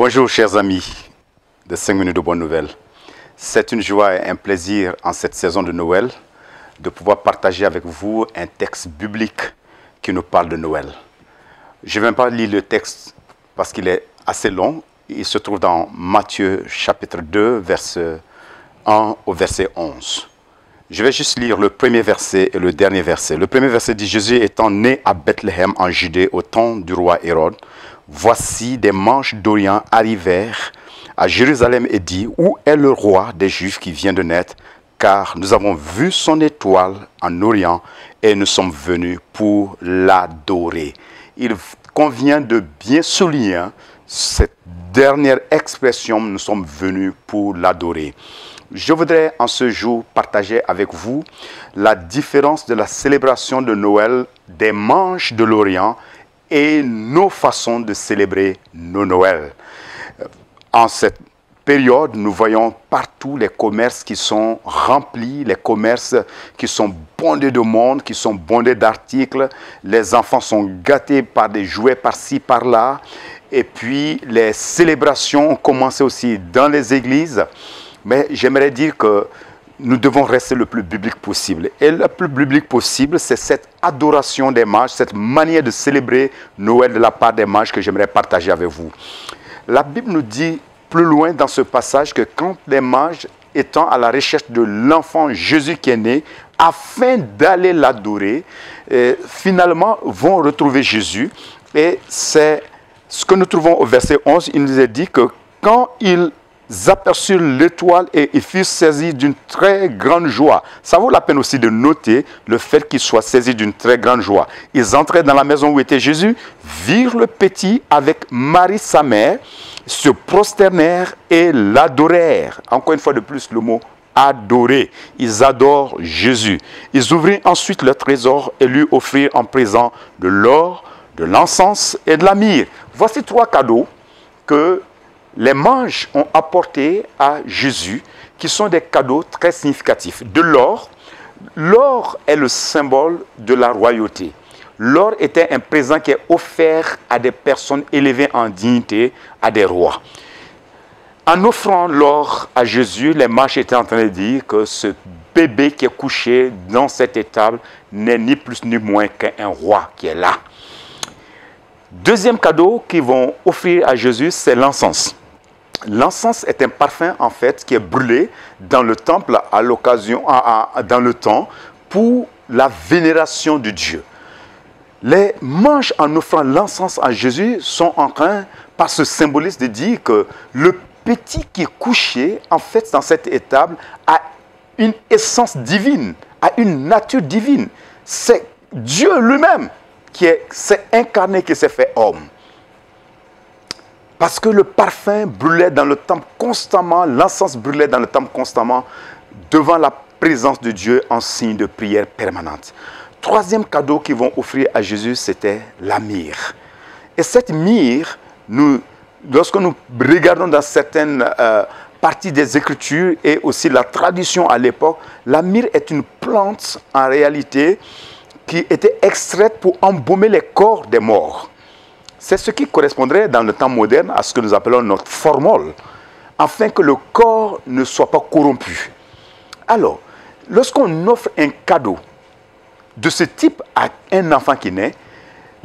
Bonjour chers amis de 5 minutes de bonnes nouvelles. C'est une joie et un plaisir en cette saison de Noël de pouvoir partager avec vous un texte biblique qui nous parle de Noël. Je ne vais pas lire le texte parce qu'il est assez long. Il se trouve dans Matthieu chapitre 2, verset 1 au verset 11. Je vais juste lire le premier verset et le dernier verset. Le premier verset dit « Jésus étant né à Bethléem en Judée au temps du roi Hérode, voici des mages d'Orient arrivèrent à Jérusalem et dit « Où est le roi des Juifs qui vient de naître? Car nous avons vu son étoile en Orient et nous sommes venus pour l'adorer. » Il convient de bien souligner cette dernière expression « Nous sommes venus pour l'adorer ». Je voudrais en ce jour partager avec vous la différence de la célébration de Noël des mages de l'Orient et nos façons de célébrer nos Noëls. En cette période, nous voyons partout les commerces qui sont remplis, les commerces qui sont bondés de monde, qui sont bondés d'articles. Les enfants sont gâtés par des jouets par-ci, par-là. Et puis, les célébrations ont commencé aussi dans les églises. Mais j'aimerais dire que nous devons rester le plus biblique possible. Et le plus biblique possible, c'est cette adoration des mages, cette manière de célébrer Noël de la part des mages que j'aimerais partager avec vous. La Bible nous dit plus loin dans ce passage que quand les mages, étant à la recherche de l'enfant Jésus qui est né, afin d'aller l'adorer, finalement vont retrouver Jésus. Et c'est ce que nous trouvons au verset 11. Il nous est dit que quand ils aperçurent l'étoile et ils furent saisis d'une très grande joie. Ça vaut la peine aussi de noter le fait qu'ils soient saisis d'une très grande joie. Ils entraient dans la maison où était Jésus, virent le petit avec Marie sa mère, se prosternèrent et l'adorèrent. Encore une fois de plus, le mot adorer. Ils adorent Jésus. Ils ouvrirent ensuite leur trésor et lui offrirent en présent de l'or, de l'encens et de la myrrhe. Voici 3 cadeaux que les mages ont apportés à Jésus, qui sont des cadeaux très significatifs. De l'or. L'or est le symbole de la royauté. L'or était un présent qui est offert à des personnes élevées en dignité, à des rois. En offrant l'or à Jésus, les mages étaient en train de dire que ce bébé qui est couché dans cette étable n'est ni plus ni moins qu'un roi qui est là. Deuxième cadeau qu'ils vont offrir à Jésus, c'est l'encens. L'encens est un parfum, en fait, qui est brûlé dans le temple à l'occasion, dans le temps, pour la vénération de Dieu. Les mages, en offrant l'encens à Jésus, sont en train, par ce symbolisme, de dire que le petit qui est couché, en fait, dans cette étable, a une essence divine, a une nature divine. C'est Dieu lui-même qui s'est incarné, qui s'est fait homme. Parce que le parfum brûlait dans le temple constamment, l'encens brûlait dans le temple constamment, devant la présence de Dieu en signe de prière permanente. Troisième cadeau qu'ils vont offrir à Jésus, c'était la myrrhe. Et cette myrrhe, lorsque nous regardons dans certaines parties des Écritures et aussi la tradition à l'époque, la myrrhe est une plante en réalité qui était extraite pour embaumer les corps des morts. C'est ce qui correspondrait dans le temps moderne à ce que nous appelons notre formol, afin que le corps ne soit pas corrompu. Alors, lorsqu'on offre un cadeau de ce type à un enfant qui naît,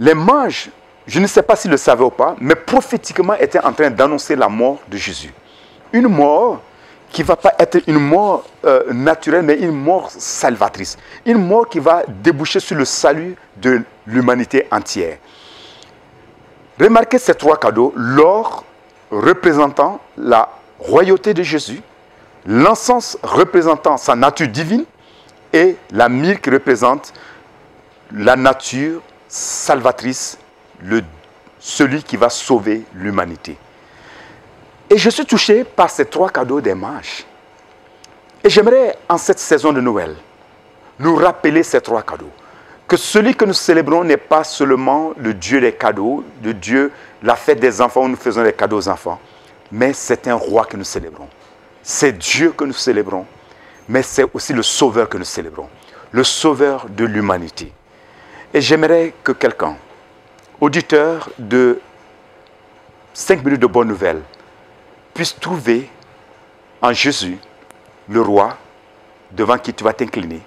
les mages, je ne sais pas s'ils le savaient ou pas, mais prophétiquement étaient en train d'annoncer la mort de Jésus. Une mort qui ne va pas être une mort naturelle, mais une mort salvatrice. Une mort qui va déboucher sur le salut de l'humanité entière. Remarquez ces 3 cadeaux, l'or représentant la royauté de Jésus, l'encens représentant sa nature divine et la myrrhe qui représente la nature salvatrice, celui qui va sauver l'humanité. Et je suis touché par ces 3 cadeaux des mages. Et j'aimerais, en cette saison de Noël, nous rappeler ces 3 cadeaux. Que celui que nous célébrons n'est pas seulement le Dieu des cadeaux, le Dieu, la fête des enfants où nous faisons les cadeaux aux enfants, mais c'est un roi que nous célébrons. C'est Dieu que nous célébrons, mais c'est aussi le Sauveur que nous célébrons, le Sauveur de l'humanité. Et j'aimerais que quelqu'un, auditeur de 5 minutes de bonnes nouvelles puissent trouver en Jésus le roi devant qui tu vas t'incliner,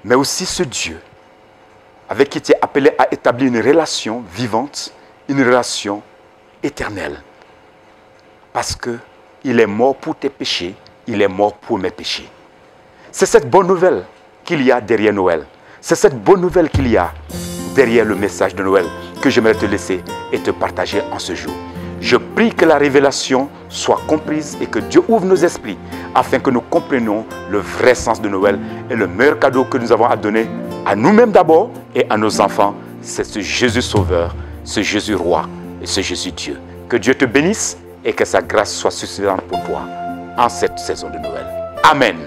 mais aussi ce Dieu avec qui tu es appelé à établir une relation vivante, une relation éternelle. Parce qu'il est mort pour tes péchés, il est mort pour mes péchés. C'est cette bonne nouvelle qu'il y a derrière Noël. C'est cette bonne nouvelle qu'il y a derrière le message de Noël que j'aimerais te laisser et te partager en ce jour. Je prie que la révélation soit comprise et que Dieu ouvre nos esprits afin que nous comprenions le vrai sens de Noël et le meilleur cadeau que nous avons à donner à nous-mêmes d'abord et à nos enfants, c'est ce Jésus Sauveur, ce Jésus Roi et ce Jésus Dieu. Que Dieu te bénisse et que sa grâce soit suffisante pour toi en cette saison de Noël. Amen.